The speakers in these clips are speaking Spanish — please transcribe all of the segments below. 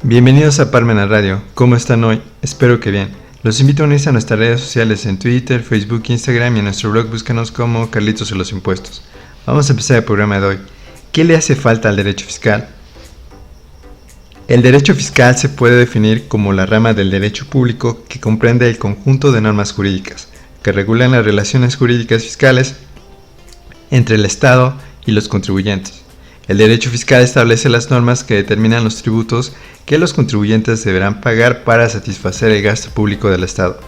Bienvenidos a Parmenas Radio. ¿Cómo están hoy? Espero que bien. Los invito a unirse a nuestras redes sociales en Twitter, Facebook, Instagram y en nuestro blog búscanos como Carlitos y los Impuestos. Vamos a empezar el programa de hoy. ¿Qué le hace falta al derecho fiscal? El derecho fiscal se puede definir como la rama del derecho público que comprende el conjunto de normas jurídicas que regulan las relaciones jurídicas fiscales entre el Estado y los contribuyentes. El derecho fiscal establece las normas que determinan los tributos que los contribuyentes deberán pagar para satisfacer el gasto público del Estado.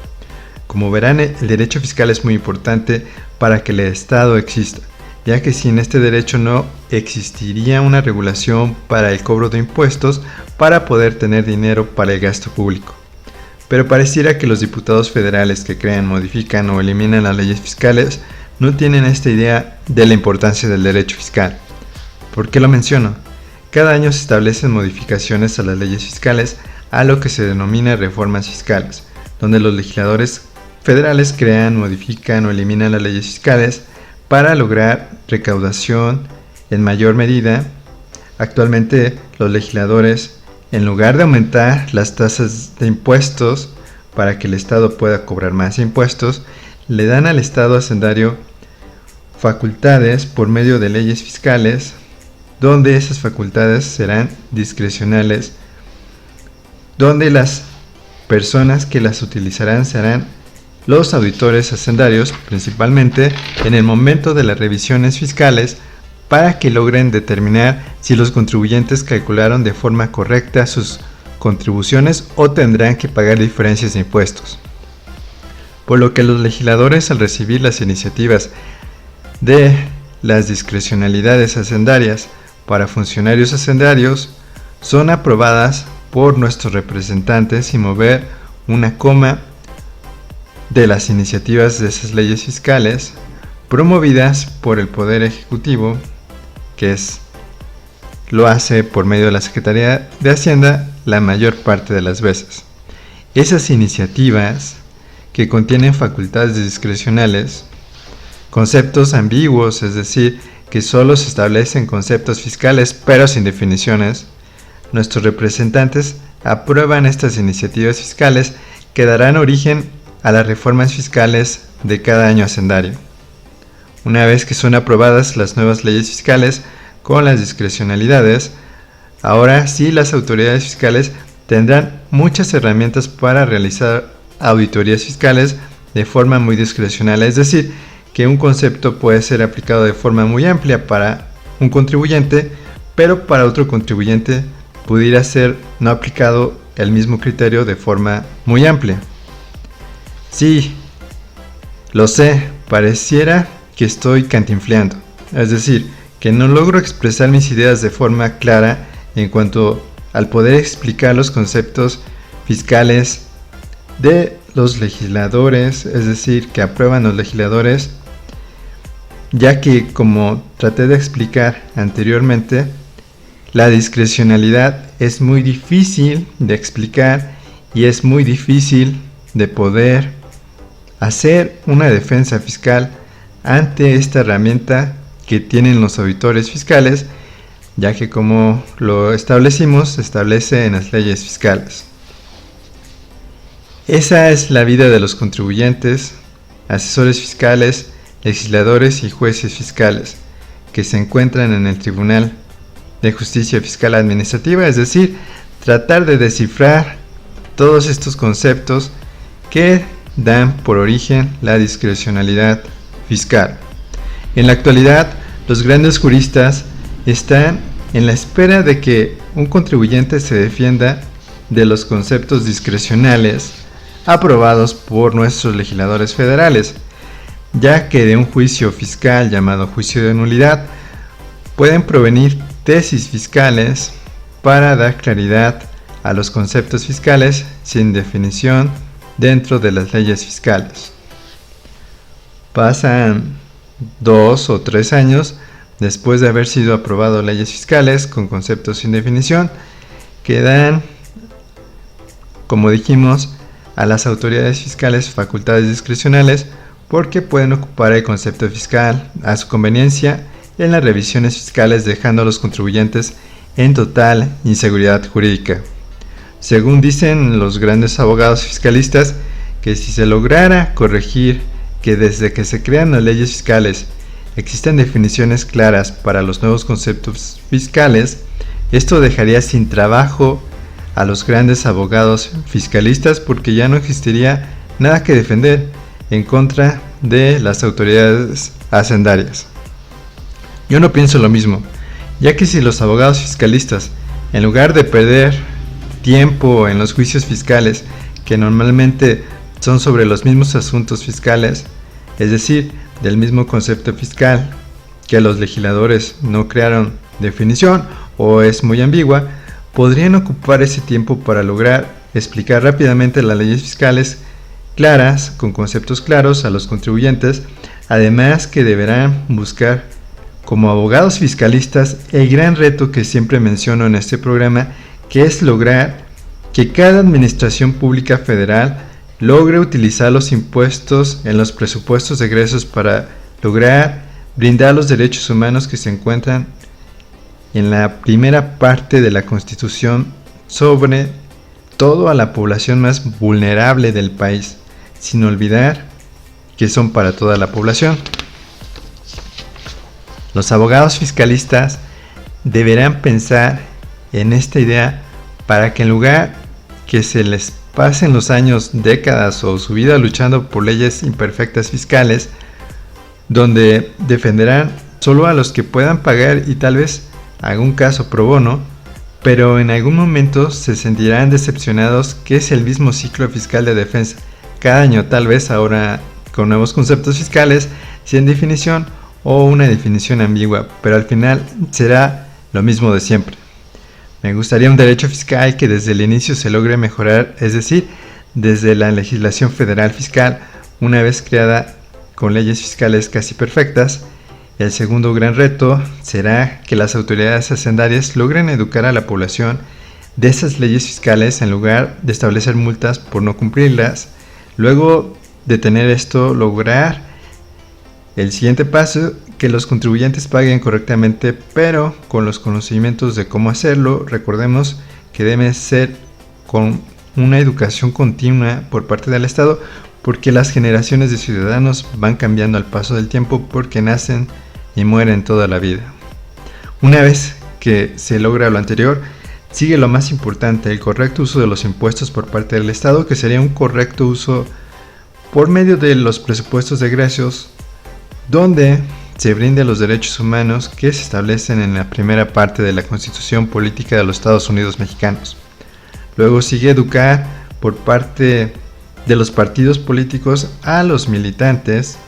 Como verán, el derecho fiscal es muy importante para que el Estado exista, ya que sin este derecho no existiría una regulación para el cobro de impuestos para poder tener dinero para el gasto público. Pero pareciera que los diputados federales que crean, modifican o eliminan las leyes fiscales no tienen esta idea de la importancia del derecho fiscal. ¿Por qué lo menciono? Cada año se establecen modificaciones a las leyes fiscales a lo que se denomina reformas fiscales, donde los legisladores federales crean, modifican o eliminan las leyes fiscales para lograr recaudación en mayor medida. Actualmente los legisladores, en lugar de aumentar las tasas de impuestos para que el Estado pueda cobrar más impuestos, le dan al Estado hacendario facultades por medio de leyes fiscales, donde esas facultades serán discrecionales, donde las personas que las utilizarán serán los auditores hacendarios, principalmente en el momento de las revisiones fiscales, para que logren determinar si los contribuyentes calcularon de forma correcta sus contribuciones o tendrán que pagar diferencias de impuestos. Por lo que los legisladores, al recibir las iniciativas de las discrecionalidades hacendarias para funcionarios hacendarios, son aprobadas por nuestros representantes sin mover una coma de las iniciativas de esas leyes fiscales promovidas por el Poder Ejecutivo, que lo hace por medio de la Secretaría de Hacienda la mayor parte de las veces. Esas iniciativas que contienen facultades discrecionales, conceptos ambiguos, es decir, que solo se establecen conceptos fiscales pero sin definiciones, nuestros representantes aprueban estas iniciativas fiscales que darán origen a las reformas fiscales de cada año hacendario. Una vez que son aprobadas las nuevas leyes fiscales con las discrecionalidades, ahora sí las autoridades fiscales tendrán muchas herramientas para realizar auditorías fiscales de forma muy discrecional, es decir, que un concepto puede ser aplicado de forma muy amplia para un contribuyente, pero para otro contribuyente pudiera ser no aplicado el mismo criterio de forma muy amplia. Sí, lo sé, pareciera que estoy cantinfleando, es decir, que no logro expresar mis ideas de forma clara en cuanto al poder explicar los conceptos fiscales de los legisladores, es decir, que aprueban los legisladores, ya que, como traté de explicar anteriormente, la discrecionalidad es muy difícil de explicar y es muy difícil de poder hacer una defensa fiscal ante esta herramienta que tienen los auditores fiscales, ya que, como lo establecimos, se establece en las leyes fiscales. Esa es la vida de los contribuyentes, asesores fiscales, legisladores y jueces fiscales que se encuentran en el Tribunal de Justicia Fiscal Administrativa, es decir, tratar de descifrar todos estos conceptos que dan por origen la discrecionalidad fiscal. En la actualidad, los grandes juristas están en la espera de que un contribuyente se defienda de los conceptos discrecionales aprobados por nuestros legisladores federales, ya que de un juicio fiscal llamado juicio de nulidad pueden provenir tesis fiscales para dar claridad a los conceptos fiscales sin definición dentro de las leyes fiscales. Pasan 2 o 3 años después de haber sido aprobado leyes fiscales con conceptos sin definición que dan, como dijimos, a las autoridades fiscales facultades discrecionales porque pueden ocupar el concepto fiscal a su conveniencia en las revisiones fiscales, dejando a los contribuyentes en total inseguridad jurídica. Según dicen los grandes abogados fiscalistas, que si se lograra corregir que desde que se crean las leyes fiscales existen definiciones claras para los nuevos conceptos fiscales, esto dejaría sin trabajo a los grandes abogados fiscalistas porque ya no existiría nada que defender en contra de las autoridades hacendarias. Yo no pienso lo mismo, ya que si los abogados fiscalistas, en lugar de perder tiempo en los juicios fiscales, que normalmente son sobre los mismos asuntos fiscales, es decir, del mismo concepto fiscal, que los legisladores no crearon definición o es muy ambigua, podrían ocupar ese tiempo para lograr explicar rápidamente las leyes fiscales claras, con conceptos claros a los contribuyentes, además que deberán buscar como abogados fiscalistas el gran reto que siempre menciono en este programa, que es lograr que cada administración pública federal logre utilizar los impuestos en los presupuestos de egresos para lograr brindar los derechos humanos que se encuentran en la primera parte de la Constitución, sobre todo a la población más vulnerable del país, sin olvidar que son para toda la población. Los abogados fiscalistas deberán pensar en esta idea para que en lugar que se les pasen los años, décadas o su vida luchando por leyes imperfectas fiscales, donde defenderán solo a los que puedan pagar y tal vez algún caso pro bono, pero en algún momento se sentirán decepcionados, que es el mismo ciclo fiscal de defensa. Cada año, tal vez ahora con nuevos conceptos fiscales, sin definición o una definición ambigua, pero al final será lo mismo de siempre. Me gustaría un derecho fiscal que desde el inicio se logre mejorar, es decir, desde la legislación federal fiscal, una vez creada con leyes fiscales casi perfectas. El segundo gran reto será que las autoridades hacendarias logren educar a la población de esas leyes fiscales en lugar de establecer multas por no cumplirlas. Luego de tener esto, lograr el siguiente paso, que los contribuyentes paguen correctamente, pero con los conocimientos de cómo hacerlo. Recordemos que debe ser con una educación continua por parte del Estado, porque las generaciones de ciudadanos van cambiando al paso del tiempo, porque nacen y mueren toda la vida. Una vez que se logra lo anterior, sigue lo más importante, el correcto uso de los impuestos por parte del Estado, que sería un correcto uso por medio de los presupuestos de egresos, donde se brinden los derechos humanos que se establecen en la primera parte de la Constitución Política de los Estados Unidos Mexicanos. Luego sigue educar por parte de los partidos políticos a sus militantes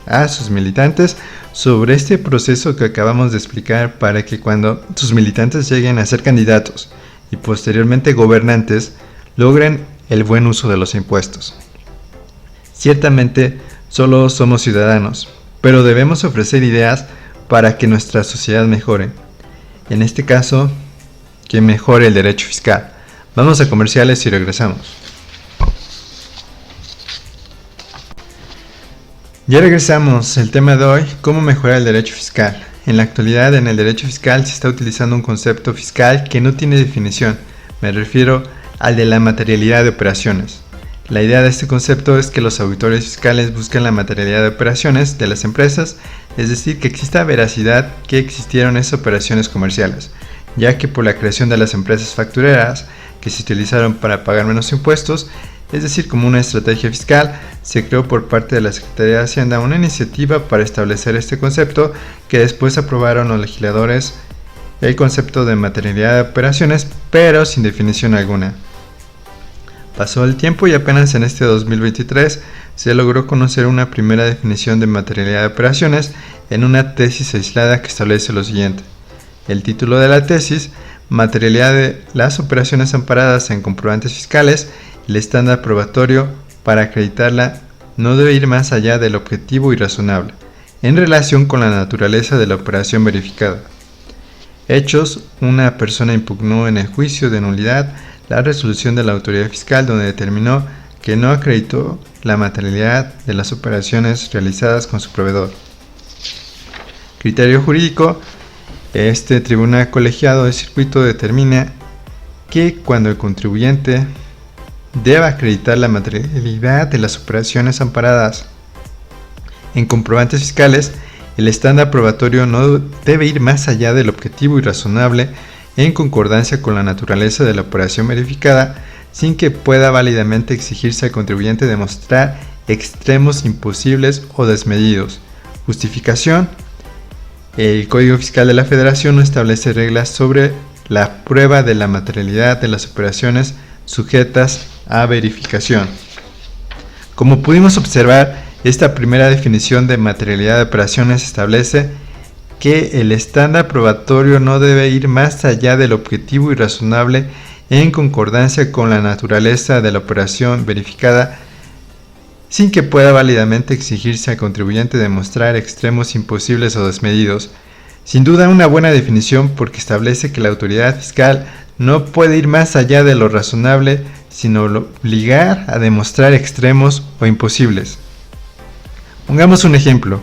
sobre este proceso que acabamos de explicar, para que cuando sus militantes lleguen a ser candidatos y posteriormente gobernantes, logren el buen uso de los impuestos. Ciertamente, solo somos ciudadanos, pero debemos ofrecer ideas para que nuestra sociedad mejore. En este caso, que mejore el derecho fiscal. Vamos a comerciales y regresamos. Ya regresamos. El tema de hoy: cómo mejorar el derecho fiscal. En la actualidad, en el derecho fiscal se está utilizando un concepto fiscal que no tiene definición. Me refiero al de la materialidad de operaciones. La idea de este concepto es que los auditores fiscales buscan la materialidad de operaciones de las empresas, es decir, que exista veracidad que existieron esas operaciones comerciales, ya que por la creación de las empresas factureras que se utilizaron para pagar menos impuestos, es decir, como una estrategia fiscal, se creó por parte de la Secretaría de Hacienda una iniciativa para establecer este concepto, que después aprobaron los legisladores el concepto de materialidad de operaciones, pero sin definición alguna. Pasó el tiempo y apenas en este 2023 se logró conocer una primera definición de materialidad de operaciones en una tesis aislada que establece lo siguiente. El título de la tesis: materialidad de las operaciones amparadas en comprobantes fiscales. El estándar probatorio para acreditarla no debe ir más allá del objetivo y razonable, en relación con la naturaleza de la operación verificada. Hechos: una persona impugnó en el juicio de nulidad la resolución de la autoridad fiscal, donde determinó que no acreditó la materialidad de las operaciones realizadas con su proveedor. Criterio jurídico: este tribunal colegiado de circuito determina que cuando el contribuyente debe acreditar la materialidad de las operaciones amparadas en comprobantes fiscales. El estándar probatorio no debe ir más allá del objetivo y razonable en concordancia con la naturaleza de la operación verificada, sin que pueda válidamente exigirse al contribuyente demostrar extremos imposibles o desmedidos. Justificación: el Código Fiscal de la Federación no establece reglas sobre la prueba de la materialidad de las operaciones sujetas a verificación. Como pudimos observar, esta primera definición de materialidad de operaciones establece que el estándar probatorio no debe ir más allá del objetivo y razonable en concordancia con la naturaleza de la operación verificada, sin que pueda válidamente exigirse al contribuyente demostrar extremos imposibles o desmedidos. Sin duda una buena definición, porque establece que la autoridad fiscal no puede ir más allá de lo razonable, sino obligar a demostrar extremos o imposibles. Pongamos un ejemplo.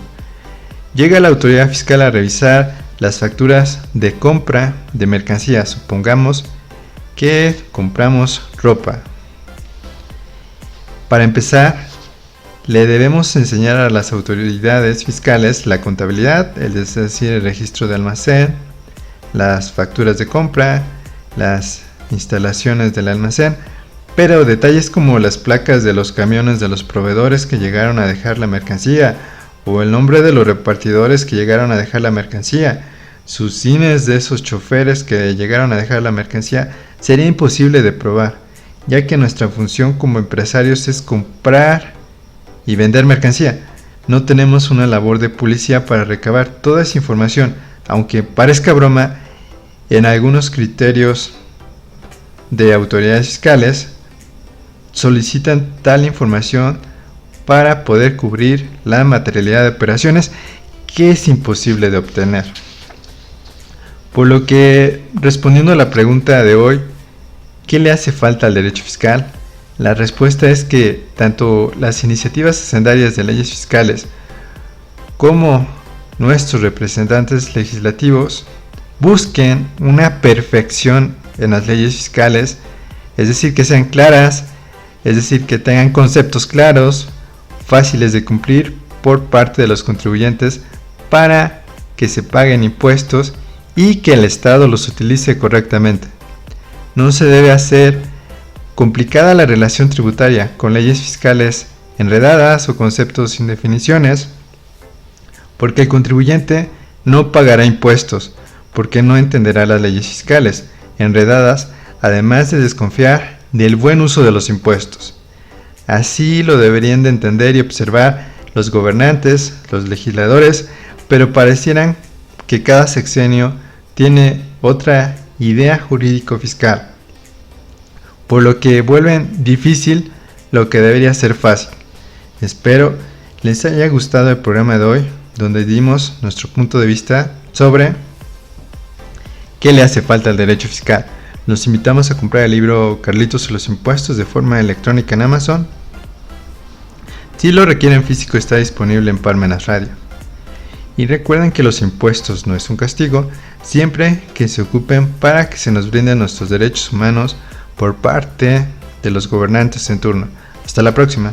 Llega la autoridad fiscal a revisar las facturas de compra de mercancías. Supongamos que compramos ropa. Para empezar, le debemos enseñar a las autoridades fiscales la contabilidad, es decir, el registro de almacén, las facturas de compra, las instalaciones del almacén, pero detalles como las placas de los camiones de los proveedores que llegaron a dejar la mercancía, o el nombre de los repartidores que llegaron a dejar la mercancía, sus cines de esos choferes que llegaron a dejar la mercancía, sería imposible de probar, ya que nuestra función como empresarios es comprar y vender mercancía. No tenemos una labor de policía para recabar toda esa información, aunque parezca broma. En algunos criterios de autoridades fiscales solicitan tal información para poder cubrir la materialidad de operaciones, que es imposible de obtener. Por lo que, respondiendo a la pregunta de hoy, ¿qué le hace falta al derecho fiscal? La respuesta es que tanto las iniciativas hacendarias de leyes fiscales como nuestros representantes legislativos busquen una perfección en las leyes fiscales, es decir, que sean claras, es decir, que tengan conceptos claros, fáciles de cumplir por parte de los contribuyentes para que se paguen impuestos y que el Estado los utilice correctamente. No se debe hacer complicada la relación tributaria con leyes fiscales enredadas o conceptos sin definiciones, porque el contribuyente no pagará impuestos, porque no entenderá las leyes fiscales enredadas, además de desconfiar del buen uso de los impuestos. Así lo deberían de entender y observar los gobernantes, los legisladores, pero parecieran que cada sexenio tiene otra idea jurídico-fiscal, por lo que vuelven difícil lo que debería ser fácil. Espero les haya gustado el programa de hoy, donde dimos nuestro punto de vista sobre qué le hace falta al derecho fiscal. Los invitamos a comprar el libro Carlitos y los impuestos de forma electrónica en Amazon. Si lo requieren físico, está disponible en Parmenas Radio. Y recuerden que los impuestos no es un castigo, siempre que se ocupen para que se nos brinden nuestros derechos humanos por parte de los gobernantes en turno. Hasta la próxima.